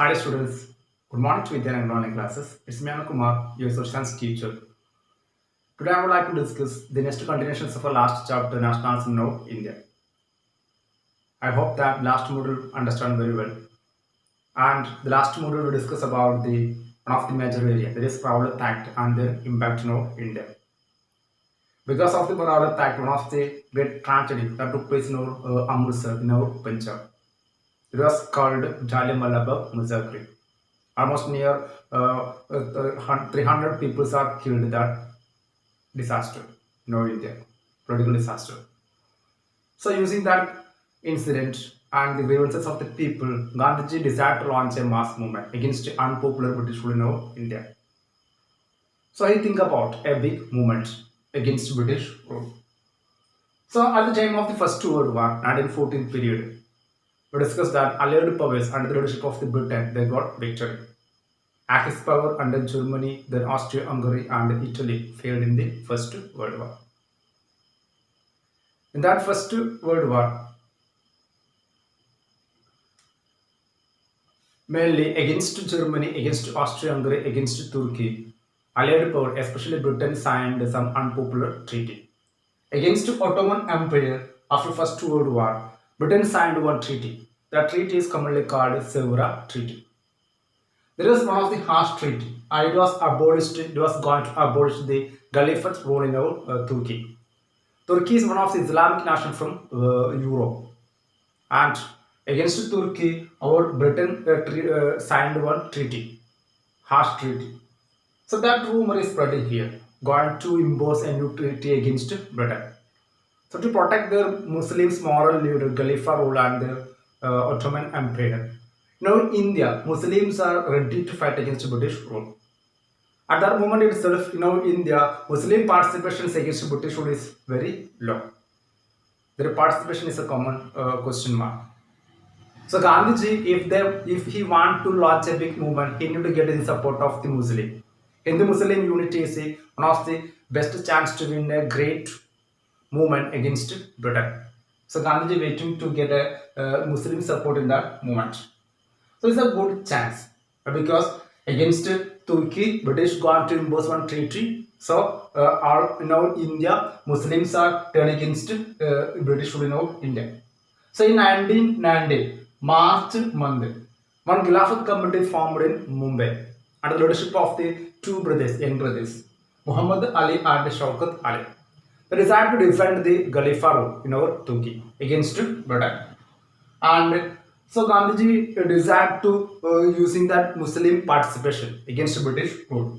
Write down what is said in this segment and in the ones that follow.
Hi students, good morning to Vidya and online classes. It's me Kumar, your social science teacher. Today I would like to discuss the next continuations of our last chapter, Nationalism now India. I hope that last module understand very well. And the last module will discuss about the one of the major area, that is Rowlatt Act and their impact in India. Because of the Rowlatt Act, one of the great tragedy that took place in Amritsar, in our Punjab. It was called Jallianwala Bagh Massacre. Almost near 300 people are killed in that disaster in India, political disaster. So using that incident and the grievances of the people, Gandhiji decided to launch a mass movement against unpopular British rule in India. So I think about a big movement against British rule. So at the time of the First World War, 1914 period, we discussed that Allied powers under the leadership of the Britain, they got victory. Axis power under Germany, then Austria-Hungary and Italy failed in the First World War. In that First World War, mainly against Germany, against Austria-Hungary, against Turkey, Allied power, especially Britain, signed some unpopular treaty. Against Ottoman Empire after First World War, Britain signed one treaty. That treaty is commonly called Sevres Treaty. There is one of the harsh treaty. It was abolished. It was going to abolish the Caliphate rule in Turkey. Turkey is one of the Islamic nations from Europe, and against Turkey, our Britain signed one treaty, harsh treaty. So that rumor is spreading here, going to impose a new treaty against Britain. So to protect their Muslims' moral leader, Khalifa rule and their Ottoman Empire. Now in India, Muslims are ready to fight against British rule. At that moment itself, India, Muslim participation against British rule is very low. Their participation is a common question mark. So Gandhiji, if he want to launch a big movement, he need to get the support of the Muslim. Hindu Muslim unity is one of the best chance to win a great movement against Britain. So Gandhiji waiting to get a Muslim support in that movement. So it's a good chance because against Turkey, British going to impose one treaty. So now India Muslims are turning against British rule in India. So in 1990 March month, one Khilafat committee formed in Mumbai under the leadership of the two brothers, young brothers, Muhammad Ali and Shaukat Ali. They decided to defend the Khalifa rule in our Turkey against Britain. And so Gandhiji desired to using that Muslim participation against British rule.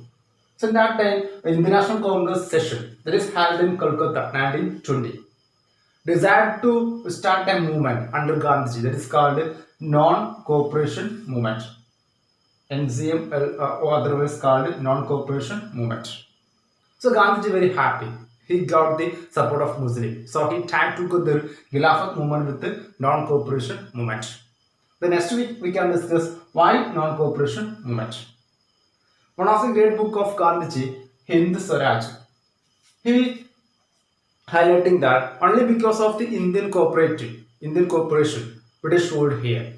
So in that time, International Congress session that is held in Kolkata, 1920, desired to start a movement under Gandhiji that is called Non-Cooperation Movement. NCM or otherwise called Non-Cooperation Movement. So Gandhiji very happy. He got the support of Muslim. So he tied together Khilafat movement with the Non-Cooperation Movement. The next week we can discuss why Non-Cooperation Movement. One of the great book of Gandhiji, Hind Swaraj, he highlighting that only because of the Indian cooperation, British ruled here.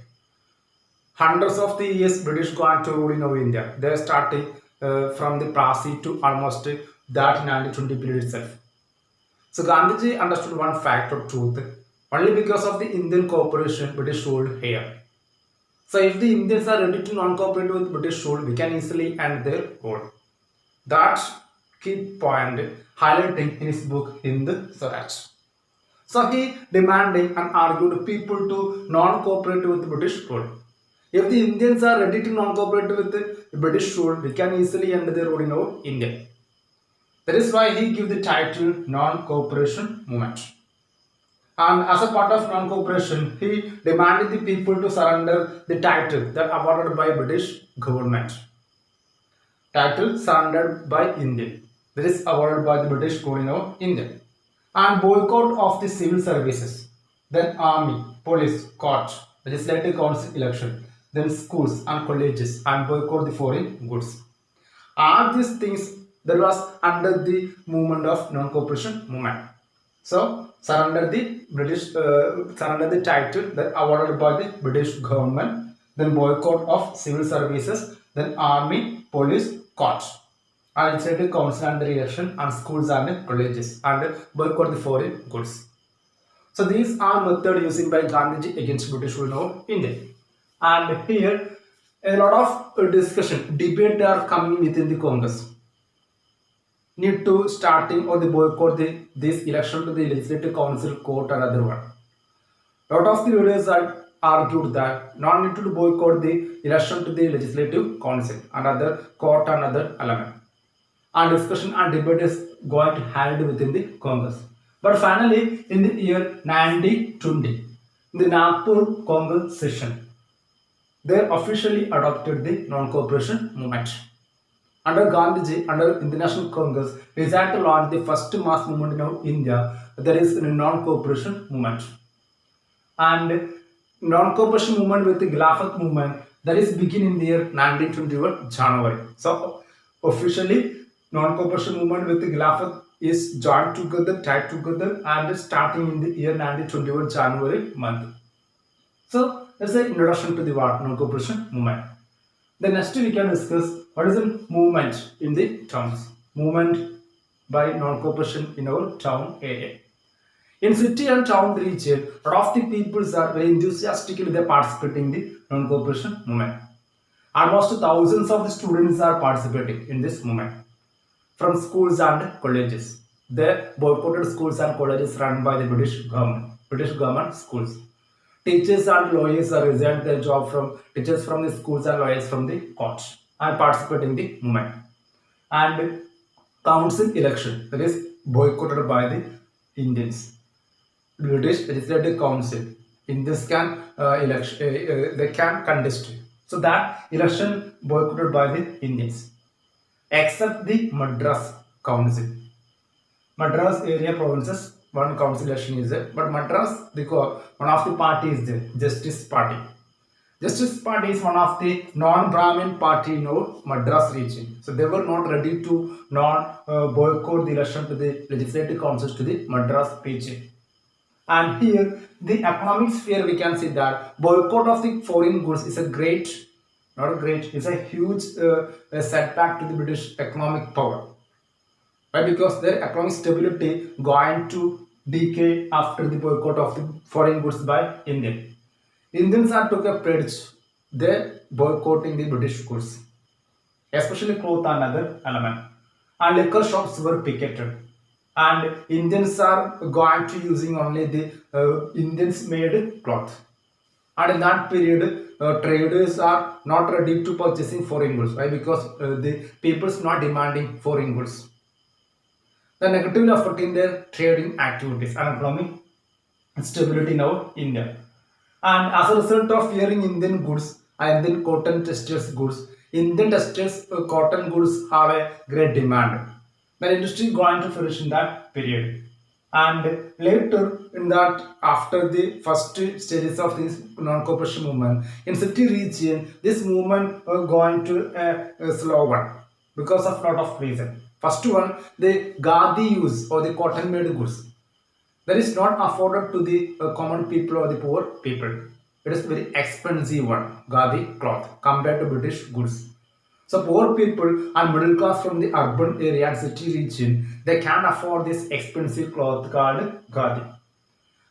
Hundreds of the years British going to rule in India. They are starting from the Prasi to almost that 1920 period itself. So Gandhiji understood one fact or truth. Only because of the Indian cooperation, British ruled here. So if the Indians are ready to non-cooperate with British rule, we can easily end their rule. That's key point highlighting in his book Hind Swaraj. So he demanding and argued people to non-cooperate with British rule. If the Indians are ready to non-cooperate with the British rule, we can easily end their rule in India. That is why he gave the title Non-Cooperation Movement. And as a part of non-cooperation, he demanded the people to surrender the title that awarded by British government. Title surrendered by India. That is awarded by the British government of India. And boycott of the civil services. Then army, police, court, legislative council election. Then schools and colleges and boycott the foreign goods. All these things that was under the movement of non-cooperation movement. So surrender the title that awarded by the British government then boycott of civil services, then army, police, courts, and legislative council and the election, and schools and colleges, and boycott the foreign goods. So these are methods used by Gandhiji against British rule of India. And here a lot of discussion, debate are coming within the Congress. Need to starting or the boycott this election to the legislative council, court, or other one. Lot of the leaders are argued that not need to boycott the election to the legislative council and other court and other element. And discussion and debate is going to held within the Congress. But finally, in the year 1920, in the Nagpur Congress session, they officially adopted the non-cooperation movement. Under Gandhiji, under International Congress, decided to launch the first mass movement in India, that is the non-cooperation movement. And non-cooperation movement with the Khilafat movement, that is begin in the year 1921 January. So officially, non-cooperation movement with the Khilafat is joined together, tied together, and starting in the year 1921 January month. So that's the introduction to the non-cooperation movement. Then next we can discuss what is the movement in the towns. Movement by non-cooperation in our town area. In city and town region, a lot of the peoples are very enthusiastically they participating in the non-cooperation movement. Almost thousands of the students are participating in this movement from schools and colleges. They boycotted schools and colleges run by the British government schools. Teachers and lawyers are resigned their job from teachers from the schools and lawyers from the courts and participate in the movement. And council election, that is boycotted by the Indians. British Legislative Council. Indians can they can contest. So that election boycotted by the Indians, except the Madras Council. Madras area provinces, one council election is there, but Madras, one of the party is there, Justice Party. Justice Party is one of the non-Brahmin party in our Madras region. So they were not ready to boycott the election to the legislative councils to the Madras region. And here, the economic sphere, we can see that boycott of the foreign goods is a great, not a great, it's a huge setback to the British economic power. Why? Because their economic stability going to decay after the boycott of the foreign goods by India. Indians are took a pledge, they boycotting the British goods, especially cloth and other element. And liquor shops were picketed. And Indians are going to using only the Indians made cloth. And in that period, traders are not ready to purchasing foreign goods. Why? Because the people's not demanding foreign goods. The negatively affecting their trading activities and economic stability in our India. And as a result of fearing Indian goods and Indian cotton textiles goods, Indian textiles cotton goods have a great demand. The industry going to flourish in that period. And later in that, after the first stages of this non-cooperation movement, in city region, this movement going to a slow one because of lot of reasons. First one, the Gadi use or the cotton made goods. That is not afforded to the common people or the poor people. It is very expensive one, Gadi cloth, compared to British goods. So poor people and middle class from the urban area and city region, they can afford this expensive cloth called Gadi.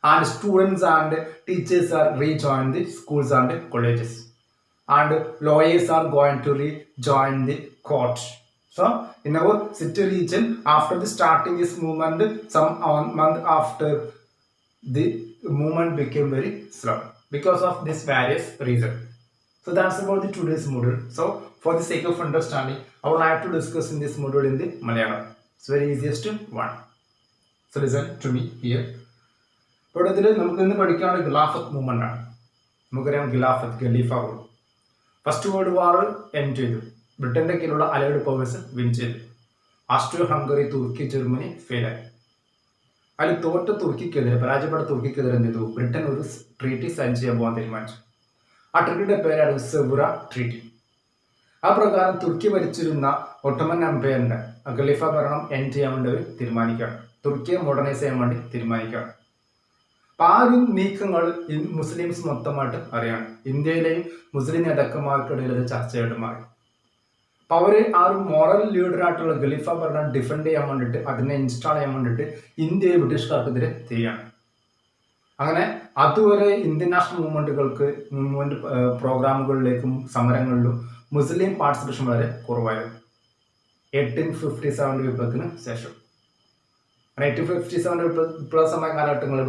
And students and teachers are rejoin the schools and colleges. And lawyers are going to rejoin the court. So in our city region, after the starting this movement, some month after, the movement became very slow because of this various reason. So that's about the today's module. So for the sake of understanding, I would like to discuss in this module in the Malayalam. It's very easiest one. So listen to me here. തുടക്കത്തിൽ നമുക്ക് ഇന്ന് പഠിക്കാനുള്ള ഖിലാഫത്ത് movement ആണ്. നമുക്കറിയാം ഖിലാഫത്ത്, ഖലീഫ rule. First world war end ചെയ്തു. ബ്രിട്ടന്റെ കീഴിലുള്ള അലൈഡ് പവേഴ്സ് വിൻ ചെയ്തു. ആസ്ട്രിയ, ഹംഗറി, തുർക്കി, ജർമ്മനി ഫെയിലായി. അതിൽ തോറ്റ തുർക്കിക്കെതിരെ, പരാജയപ്പെട്ട തുർക്കിക്കെതിരെ എന്ത് ചെയ്തു? ബ്രിട്ടൻ ഒരു ട്രീറ്റി സൈൻ ചെയ്യാൻ പോകാൻ തീരുമാനിച്ചു. ആ ട്രീറ്റിയുടെ പേരാണ് സെവുറ ട്രീറ്റി. ആ പ്രകാരം തുർക്കി ഭരിച്ചിരുന്ന ഒട്ടോമൻ എംപയറിന്റെ ഖലീഫ ഭരണം എൻഡ് ചെയ്യാൻ വേണ്ടി അവർ തീരുമാനിക്കുകയാണ്. തുർക്കിയെ മോഡേണൈസ് ചെയ്യാൻ വേണ്ടി തീരുമാനിക്കുകയാണ്. അപ്പം ആ ഒരു നീക്കങ്ങൾ മുസ്ലിംസ് മൊത്തമായിട്ട് അറിയാണ്. ഇന്ത്യയിലെയും മുസ്ലിം നേതാക്കന്മാർക്കിടയിൽ അത് ചർച്ചയായിട്ട് മാറി. അപ്പം അവർ ആ ഒരു മോറൽ ലീഡറായിട്ടുള്ള ഖലീഫ ഭരണം ഡിഫെൻഡ് ചെയ്യാൻ വേണ്ടിയിട്ട്, അതിനെ ഇൻസ്റ്റാൾ ചെയ്യാൻ വേണ്ടിയിട്ട് ഇന്ത്യയിൽ ബ്രിട്ടീഷുകാർക്കെതിരെ തിരിയാണ്. അങ്ങനെ അതുവരെ ഇന്ത്യൻ നാഷണൽ മൂവ്മെന്റ് പ്രോഗ്രാമുകളിലേക്കും സമരങ്ങളിലും മുസ്ലിം പാർട്ടിസിപ്പേഷൻ വളരെ കുറവായിരുന്നു. 1857 വിപ്ലവത്തിന് ശേഷം 1857 വിപ്ലവ സമയ കാലഘട്ടങ്ങളിൽ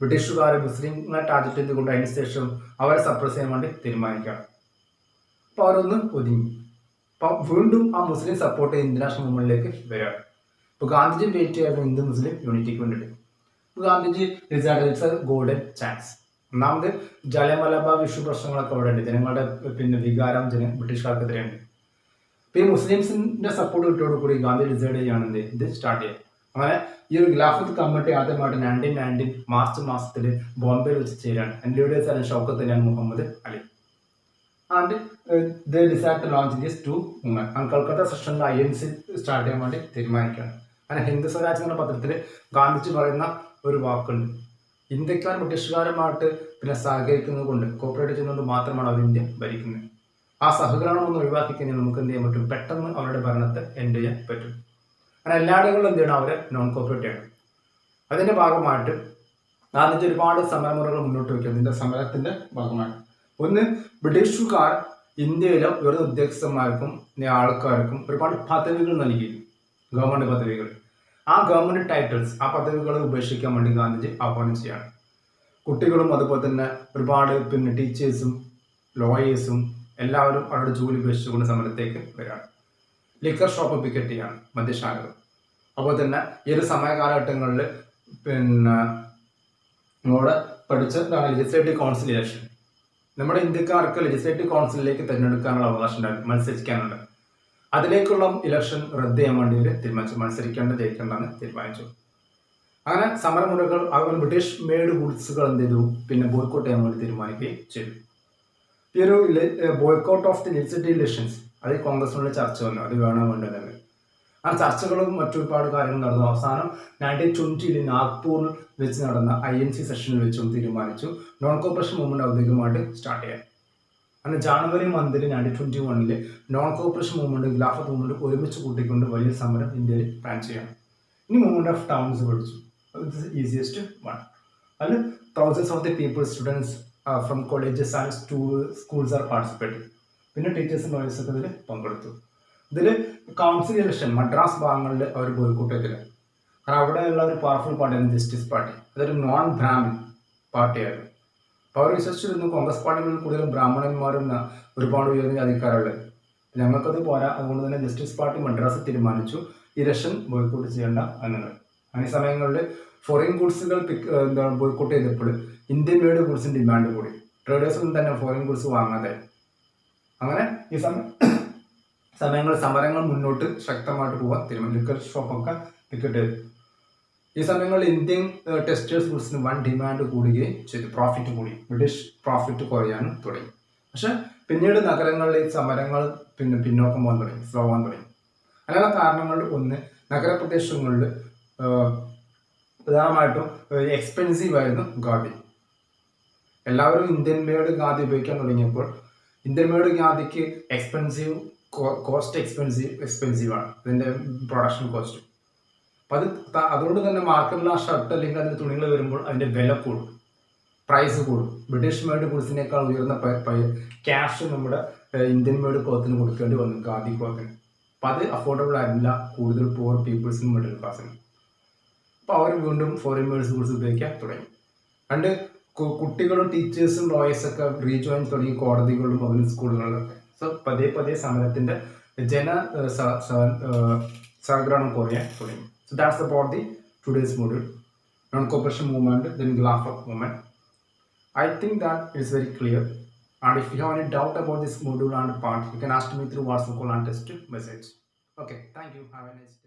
ബ്രിട്ടീഷുകാർ മുസ്ലിങ്ങളെ ടാർഗറ്റ് ചെയ്തുകൊണ്ട് അതിന് ശേഷം അവരെ സപ്രസ് ചെയ്യാൻ വേണ്ടി തീരുമാനിക്കുകയാണ്. അപ്പോൾ അവരൊന്ന് ഒതുങ്ങി. അപ്പം വീണ്ടും ആ മുസ്ലിം സപ്പോർട്ട് ഇന്ത്യൻ നാഷണൽ മൂവ്മെന്റിലേക്ക് വരികയാണ്. ഇപ്പോൾ ഗാന്ധിജി വെയിറ്റ് ചെയ്യായിരുന്നു ഹിന്ദു മുസ്ലിം യൂണിറ്റിക്ക് വേണ്ടിയിട്ട്. Gandhiji it's A golden chance. ഒന്നാമത് ജാലിയൻവാലാബാഗ് ഇഷ്യൂ പ്രശ്നങ്ങളൊക്കെ അവിടെ ഉണ്ട്. ജനങ്ങളുടെ വികാരം ബ്രിട്ടീഷുകാർക്കെതിരെയുണ്ട്. അപ്പോൾ ഈ മുസ്ലിംസിന്റെ സപ്പോർട്ട് കിട്ടിയോടുകൂടി ഗാന്ധി ഡിസൈഡ് ചെയ്യുകയാണെന്ന് ഇത് സ്റ്റാർട്ട് ചെയ്യാം. അങ്ങനെ ഈ ഒരു ഖിലാഫത്ത് കമ്മിറ്റി ആദ്യമായിട്ട് 1919 മാർച്ച് മാസത്തിൽ ബോംബെയിൽ വെച്ച് ചേരാണ്. എൻ്റെ ലീഡേഴ്സ് ആണ് Shaukat Ali and Muhammad Ali. And they decide to launch this to movement. അങ്ങനെ കൽക്കത്ത സെഷനിൽ INC സ്റ്റാർട്ട് ചെയ്യാൻ വേണ്ടി തീരുമാനിക്കുകയാണ്. അങ്ങനെ ഹിന്ദു സ്വരാജ് എന്ന പത്രത്തിൽ ഗാന്ധിജി പറയുന്ന ഒരു വാക്കുണ്ട്: ഇന്ത്യക്കാർ ബ്രിട്ടീഷുകാരുമായിട്ട് സഹകരിക്കുന്നത് കൊണ്ട്, കോപ്പറേറ്റ് ചെയ്യുന്നത് മാത്രമാണ് അവർ ഇന്ത്യ ഭരിക്കുന്നത്. ആ സഹകരണം ഒന്ന് ഒഴിവാക്കി കഴിഞ്ഞാൽ നമുക്ക് എന്ത് ചെയ്യാൻ പറ്റും? പെട്ടെന്ന് അവരുടെ ഭരണത്തെ എൻഡ് ചെയ്യാൻ പറ്റും. അങ്ങനെ എല്ലായിടങ്ങളിലും എന്ത് ചെയ്യണം? അവരെ നോൺ കോപ്പറേറ്റ് ചെയ്യണം. അതിന്റെ ഭാഗമായിട്ട് ഗാന്ധിജി ഒരുപാട് സമരമുറകൾ മുന്നോട്ട് വയ്ക്കും. ഇതിന്റെ സമരത്തിന്റെ ഭാഗമായിട്ട് ഒന്ന്, ബ്രിട്ടീഷുകാർ ഇന്ത്യയിലെ ഉയർന്ന ഉദ്യോഗസ്ഥന്മാർക്കും ആൾക്കാർക്കും ഒരുപാട് പദവികൾ നൽകി, ഗവൺമെന്റ് പദവികൾ. ആ ഗവൺമെന്റ് ടൈറ്റിൽസ്, ആ പദവികൾ ഉപേക്ഷിക്കാൻ വേണ്ടി ഗാന്ധിജി ആഹ്വാനം ചെയ്യാണ്. കുട്ടികളും അതുപോലെ തന്നെ ഒരുപാട് ടീച്ചേഴ്സും ലോയേഴ്സും എല്ലാവരും അവരുടെ ജോലി ഉപേക്ഷിച്ചുകൊണ്ട് സമരത്തേക്ക് വരികയാണ്. ലിക്കർ ഷോപ്പ് പിക്കറ്റ് ചെയ്യാണ്, മദ്യശാലകൾ. അതുപോലെ തന്നെ ഈ ഒരു സമയ കാലഘട്ടങ്ങളിൽ നമ്മുടെ പഠിച്ചതാണ് ലെജിസ്ലേറ്റീവ് കൗൺസിൽ ഇലക്ഷൻ. നമ്മുടെ ഇന്ത്യക്കാർക്ക് ലെജിസ്ലേറ്റീവ് കൗൺസിലിലേക്ക് തിരഞ്ഞെടുക്കാനുള്ള അവകാശം ഉണ്ടായിരുന്നു, മത്സരിക്കാനുണ്ട്. അതിലേക്കുള്ള ഇലക്ഷൻ റദ്ദ് ചെയ്യാൻ വേണ്ടി ഇവർ തീരുമാനിച്ചു. ജയിക്കേണ്ടെന്ന് തീരുമാനിച്ചു. അങ്ങനെ സമരമുറകൾ, അതുപോലെ ബ്രിട്ടീഷ് മെയ്ഡ് ഗുഡ്സുകൾ എന്ത് ചെയ്തു? ബോയ്ക്കോട്ട് ചെയ്യാൻ വേണ്ടി തീരുമാനിക്കുകയും ചെയ്തു. ഈ ഒരു boycott of the legislative elections, അത് കോൺഗ്രസിനുള്ള ചർച്ച വന്നു, അത് വേണോ വേണ്ടതല്ലേ. ആ ചർച്ചകളും മറ്റൊരുപാട് കാര്യങ്ങൾ നടന്നു. അവസാനം 1920 നാഗ്പൂരിൽ വെച്ച് നടന്ന INC സെഷനിൽ വെച്ചും തീരുമാനിച്ചു നോൺ കോപ്പറേഷൻ മൂവ്മെന്റ് ഔദ്യോഗികമായിട്ട് സ്റ്റാർട്ട് ചെയ്യാൻ. അങ്ങനെ ജാനുവരി മന്തിൽ 1921 നോൺ കോപ്പറേഷൻ മൂവ്മെന്റ്, ഖിലാഫത്ത് മൂവ്മെന്റ് ഒരുമിച്ച് കൂട്ടിക്കൊണ്ട് വലിയ സമരം ഇന്ത്യയിൽ പ്ലാൻ ചെയ്യണം. ഇനി മൂവ്മെന്റ് ഓഫ് ടൗൺസ് പഠിച്ചു. Easiest one. അതിൽ thousands of the people, students from colleges and schools R participated. പിന്നെ ടീച്ചേഴ്സും ലോയേഴ്സും ഒക്കെ ഇതിൽ പങ്കെടുത്തു. ഇതിൽ കൗൺസിൽ ഇലക്ഷൻ മദ്രാസ് ഭാഗങ്ങളിൽ അവർ ബോയ്ക്കോട്ട് ചെയ്തില്ല. കാരണം അവിടെയുള്ള ഒരു പവർഫുൾ പാർട്ടിയാണ് ജസ്റ്റിസ് പാർട്ടി. അതൊരു നോൺ ബ്രാഹ്മിൻ പാർട്ടിയായിരുന്നു. അപ്പോൾ അവർ വിശ്വസിച്ചിരുന്നു കോൺഗ്രസ് പാർട്ടികളിൽ കൂടുതലും ബ്രാഹ്മണന്മാരും ഒരുപാട് ഉയർന്ന ജാതിക്കാരുള്ളത്. ഞങ്ങൾക്കത് പോരാ, അതുകൊണ്ട് തന്നെ ജസ്റ്റിസ് പാർട്ടി മദ്രാസ് തീരുമാനിച്ചു ഇലക്ഷൻ ബോയ്ക്കോട്ട് ചെയ്യേണ്ട എന്നുള്ളത്. അങ്ങനെ സമയങ്ങളിൽ ഫോറിൻ ഗുഡ്സുകൾ ബോയ്ക്കോട്ട് ചെയ്തപ്പോൾ ഇന്ത്യൻ മെയ്ഡ് ഗുഡ്സിന് ഡിമാൻഡ് കൂടി. ട്രേഡേഴ്സൊന്നും തന്നെ ഫോറിൻ ഗുഡ്സ് വാങ്ങാതെ. അങ്ങനെ ഈ സമയങ്ങളിൽ സമരങ്ങൾ മുന്നോട്ട് ശക്തമായിട്ട് പോകാൻ തീരുമാനിച്ചു. ലിക്കർ ഷോപ്പൊക്കെ പിക്കറ്റ് ചെയ്തു. ഈ സമയങ്ങളിൽ ഇന്ത്യൻ ടെക്സ്റ്റൈൽസ് ഗുഡ്സിന് വൻ ഡിമാൻഡ് കൂടുകയും ചെയ്തു. പ്രോഫിറ്റ് കൂടി, ബ്രിട്ടീഷ് പ്രോഫിറ്റ് കുറയാനും തുടങ്ങി. പക്ഷെ പിന്നീട് നഗരങ്ങളിൽ സമരങ്ങൾ പിന്നോക്കം പോകാൻ തുടങ്ങി, സ്ലോ ആകാൻ തുടങ്ങി. അങ്ങനെയുള്ള കാരണങ്ങൾ ഒന്ന്, നഗരപ്രദേശങ്ങളിൽ പ്രധാനമായിട്ടും എക്സ്പെൻസീവ് ആയിരുന്നു ഖാദി. എല്ലാവരും ഇന്ത്യൻ മെയ്ഡ് ഖാദി ഉപയോഗിക്കാൻ തുടങ്ങിയപ്പോൾ ഇന്ത്യൻ മെയ്ഡ് ഖാദിക്ക് കോസ്റ്റ് എക്സ്പെൻസീവാണ് ഇതിൻ്റെ പ്രൊഡക്ഷൻ കോസ്റ്റ്. അപ്പം അതുകൊണ്ട് തന്നെ മാർക്കറ്റിൽ ആ ഷർട്ട് അല്ലെങ്കിൽ അതിൻ്റെ തുണികൾ വരുമ്പോൾ അതിൻ്റെ വില കൂടും, പ്രൈസ് കൂടും. ബ്രിട്ടീഷ് മെയ്ഡ് ഗുഡ്സിനേക്കാൾ ഉയർന്ന ക്യാഷ് നമ്മുടെ ഇന്ത്യൻ മെയ്ഡ് ക്ലോത്തിന് കൊടുക്കേണ്ടി വന്നു, ഖാദി ക്ലോത്തിന്. അപ്പം അത് അഫോർഡബിൾ ആയിരുന്നില്ല കൂടുതൽ പുവർ പീപ്പിൾസിനും മിഡിൽ ക്ലാസ്സിനും. അപ്പോൾ അവർ വീണ്ടും ഫോറിൻ മെയ്ഡ് ഗുഡ്സ് ഉപയോഗിക്കാൻ തുടങ്ങി. രണ്ട്, കുട്ടികളും ടീച്ചേഴ്സും ലോയേഴ്സൊക്കെ റീജോയിൻ തുടങ്ങി കോടതികളിലും പബ്ലിക് സ്കൂളുകളിലൊക്കെ. സോ പതിയെ സമരത്തിൻ്റെ സഹകരണം കുറയാൻ തുടങ്ങി. So that's about the today's module, non-cooperation movement, then Khilafat movement. I think that is very clear. And if you have any doubt about this module and part, you can ask me through WhatsApp call and text message. Okay, thank you. Have a nice day.